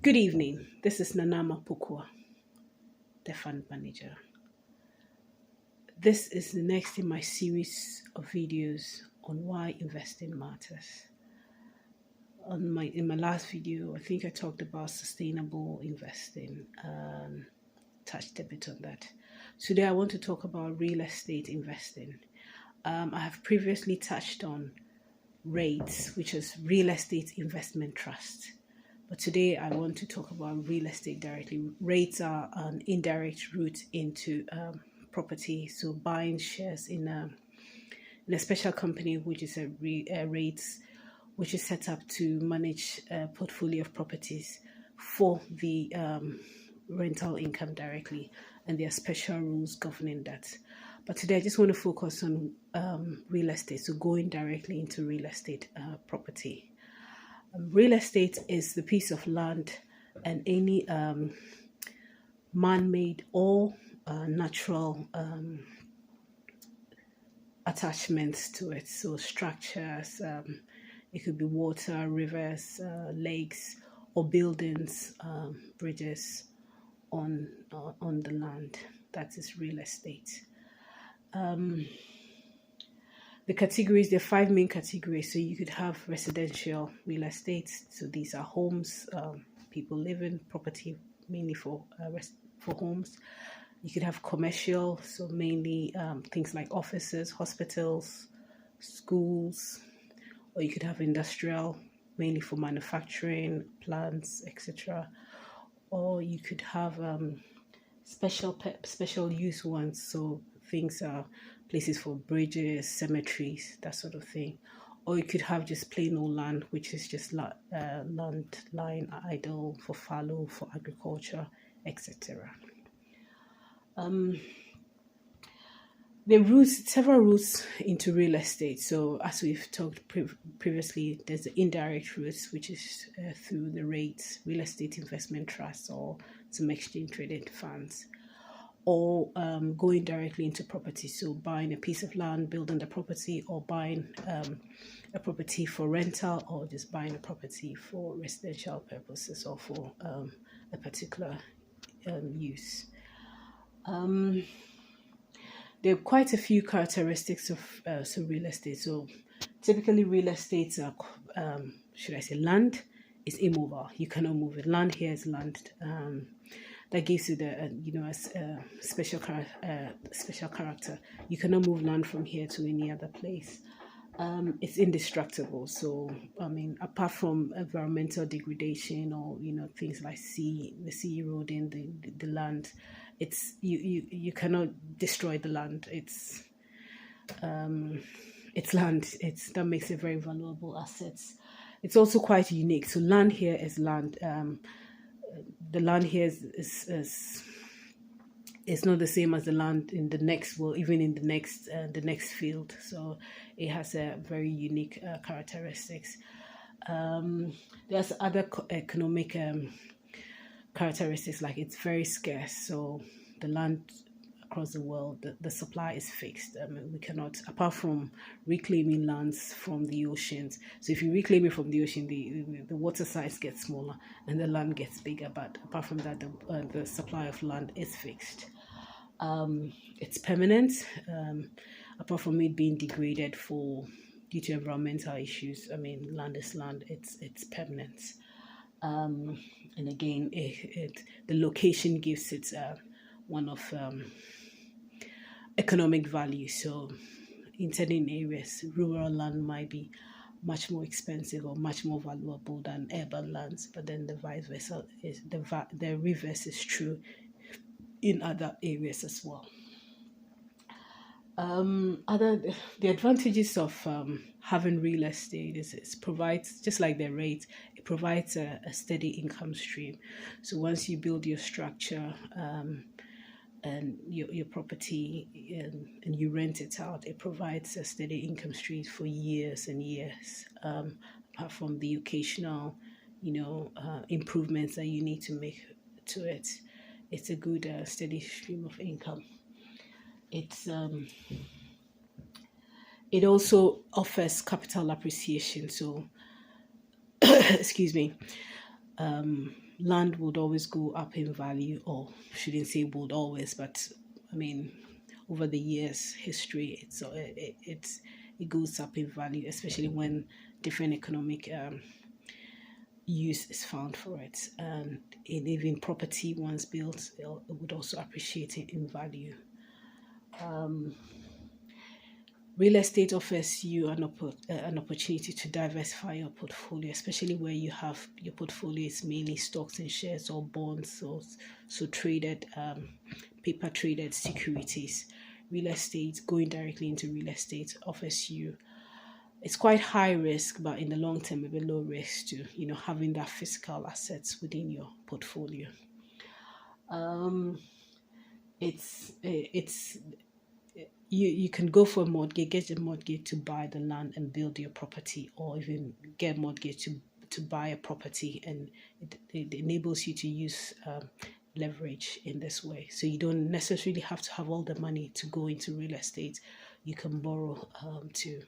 Good evening. This is Nanama Pukua, the fund manager. This is the next in my series of videos on why investing matters. In my last video, I think I talked about sustainable investing, touched a bit on that. Today, I want to talk about real estate investing. I have previously touched on REITs, which is Real Estate Investment Trust. But today I want to talk about real estate directly. REITs are an indirect route into property. So buying shares in a special company, which is a REITs, which is set up to manage a portfolio of properties for the rental income directly. And there are special rules governing that. But today I just want to focus on real estate. So going directly into real estate property. Real estate is the piece of land and any man-made or natural attachments to it. So structures, it could be water, rivers, lakes, or buildings, bridges on the land. That is real estate. The categories, there are 5 main categories. So you could have residential real estate. So these are homes, people live in property mainly for homes. You could have commercial, so mainly things like offices, hospitals, schools. Or you could have industrial, mainly for manufacturing, plants, etc. Or you could have special use ones. So things are places for bridges, cemeteries, that sort of thing. Or you could have just plain old land, which is just land lying idle for fallow, for agriculture, etc. There are several routes into real estate. So as we've talked previously, there's the indirect routes, which is through the REITs, real estate investment trusts, or some exchange traded funds. Or going directly into property, so buying a piece of land, building the property, or buying a property for rental, or just buying a property for residential purposes or for a particular use. There are quite a few characteristics of real estate. So typically real estate are, land is immobile. You cannot move it. Land here is land. That gives you the special character. You cannot move land from here to any other place. It's indestructible. So apart from environmental degradation or things like the sea eroding the land, it's you cannot destroy the land. It's land. That makes it very valuable assets. It's also quite unique. So land here is land. The land here is not the same as the land in the next world, even in the next field. So it has a very unique characteristics. There's other economic characteristics, like it's very scarce. So the land across the world, the supply is fixed. We cannot, apart from reclaiming lands from the oceans. So if you reclaim it from the ocean, the water size gets smaller and the land gets bigger. But apart from that, the supply of land is fixed. It's permanent. Apart from it being degraded due to environmental issues, land is land. It's permanent. And again, the location gives it one of economic value. So in certain areas, rural land might be much more expensive or much more valuable than urban lands, but then the vice versa is the reverse is true in other areas as well. The advantages of having real estate is it provides, just like the rate, it provides a steady income stream. So once you build your structure and your property and you rent it out, it provides a steady income stream for years and years, apart from the occasional improvements that you need to make to it. It's a good steady stream of income. It also offers capital appreciation. So excuse me, land would always go up in value, or shouldn't say would always, but I mean, over the years, history, it goes up in value, especially when different economic use is found for it, and even property once built, it would also appreciate it in value. Real estate offers you an opportunity to diversify your portfolio, especially where you have your portfolio is mainly stocks and shares or bonds, so traded paper traded securities. Real estate, going directly into real estate, offers you, it's quite high risk, but in the long term, a bit low risk to having that physical assets within your portfolio. It's you can go for a mortgage, get a mortgage to buy the land and build your property, or even get a mortgage to buy a property, and it enables you to use leverage in this way. So you don't necessarily have to have all the money to go into real estate. You can borrow to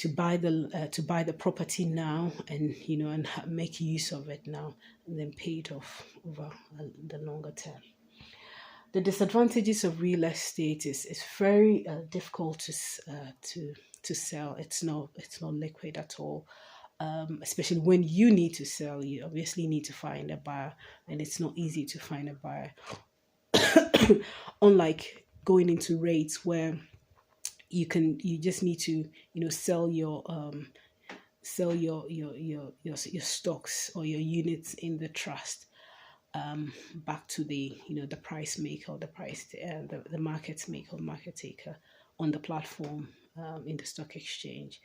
buy the property now, and make use of it now, and then pay it off over the longer term. The disadvantages of real estate is it's very difficult to sell. It's not liquid at all. Especially when you need to sell, you obviously need to find a buyer, and it's not easy to find a buyer. Unlike going into REITs, where you just need to sell your stocks or your units in the trust back to the the price maker, or the market maker or market taker on the platform, in the stock exchange.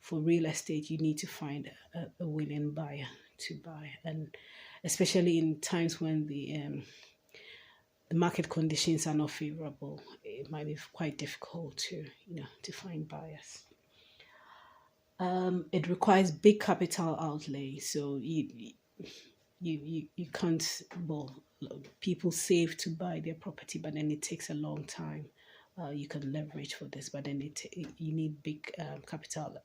For real estate, you need to find a willing buyer to buy, and especially in times when the market conditions are not favorable, it might be quite difficult to find buyers. It requires big capital outlay, so you can't, well, people save to buy their property, but then it takes a long time. You can leverage for this, but then you need big capital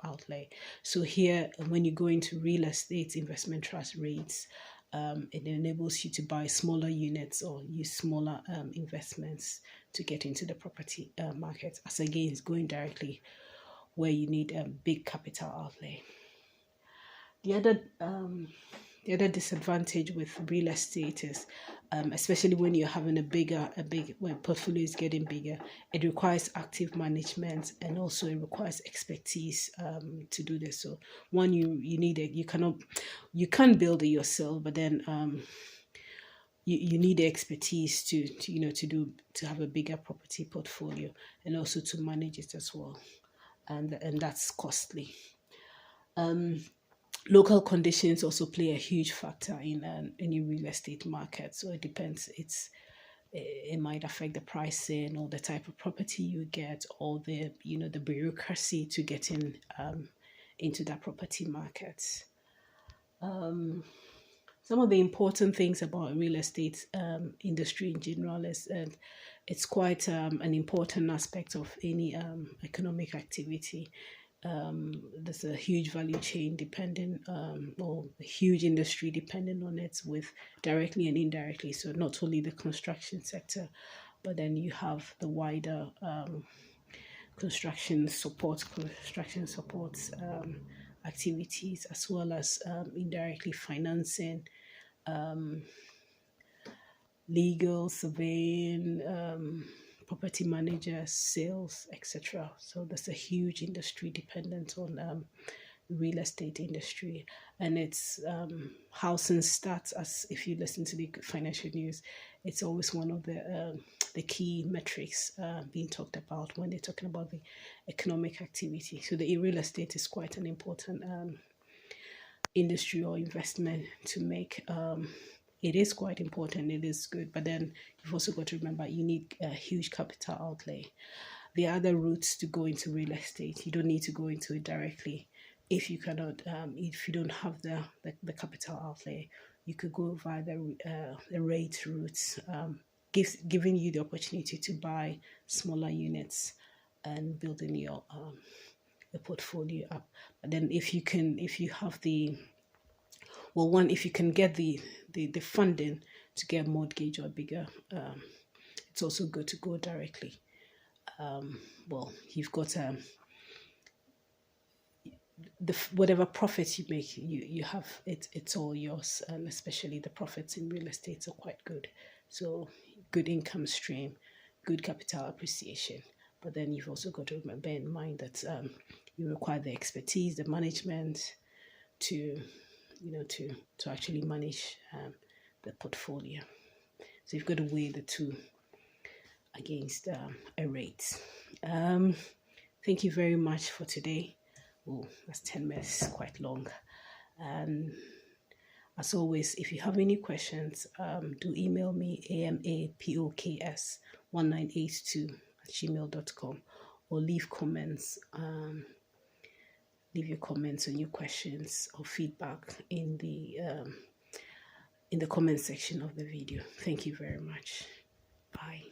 outlay. So here, when you go into real estate investment trust REITs, it enables you to buy smaller units or use smaller investments to get into the property market, as against going directly where you need a big capital outlay. The other disadvantage with real estate is, especially when you're having when portfolio is getting bigger, it requires active management, and also it requires expertise to do this. So one, you need it. You can't build it yourself, but then you need the expertise to have a bigger property portfolio, and also to manage it as well, and that's costly. Local conditions also play a huge factor in any real estate market. So it depends. It might affect the pricing, or the type of property you get, or the bureaucracy to get into that property market. Some of the important things about real estate industry in general is it's quite an important aspect of any economic activity. There's a huge value chain depending, or a huge industry depending on it, with directly and indirectly. So not only the construction sector, but then you have the wider construction support activities, as well as indirectly financing, legal, surveying, property managers, sales, etc. So there's a huge industry dependent on real estate industry, and it's housing stats. As if you listen to the financial news, it's always one of the key metrics being talked about when they're talking about the economic activity. So the real estate is quite an important industry or investment to make. It is quite important, it is good, but then you've also got to remember you need a huge capital outlay. There are other routes to go into real estate. You don't need to go into it directly. If you cannot, if you don't have the capital outlay, you could go via the rate routes, giving you the opportunity to buy smaller units and building your portfolio up. But then if you have the well, one, if you can get the funding to get a mortgage or bigger, it's also good to go directly. Well, you've got the whatever profits you make, you have it. It's all yours, and especially the profits in real estate are quite good. So good income stream, good capital appreciation. But then you've also got to bear in mind that you require the expertise, the management to to actually manage the portfolio. So you've got to weigh the two against a rate. Thank you very much for today. Oh, that's 10 minutes, quite long. As always, if you have any questions, do email me amapoks1982@gmail.com, or leave comments. Leave your comments and your questions or feedback in the comment section of the video. Thank you very much. Bye.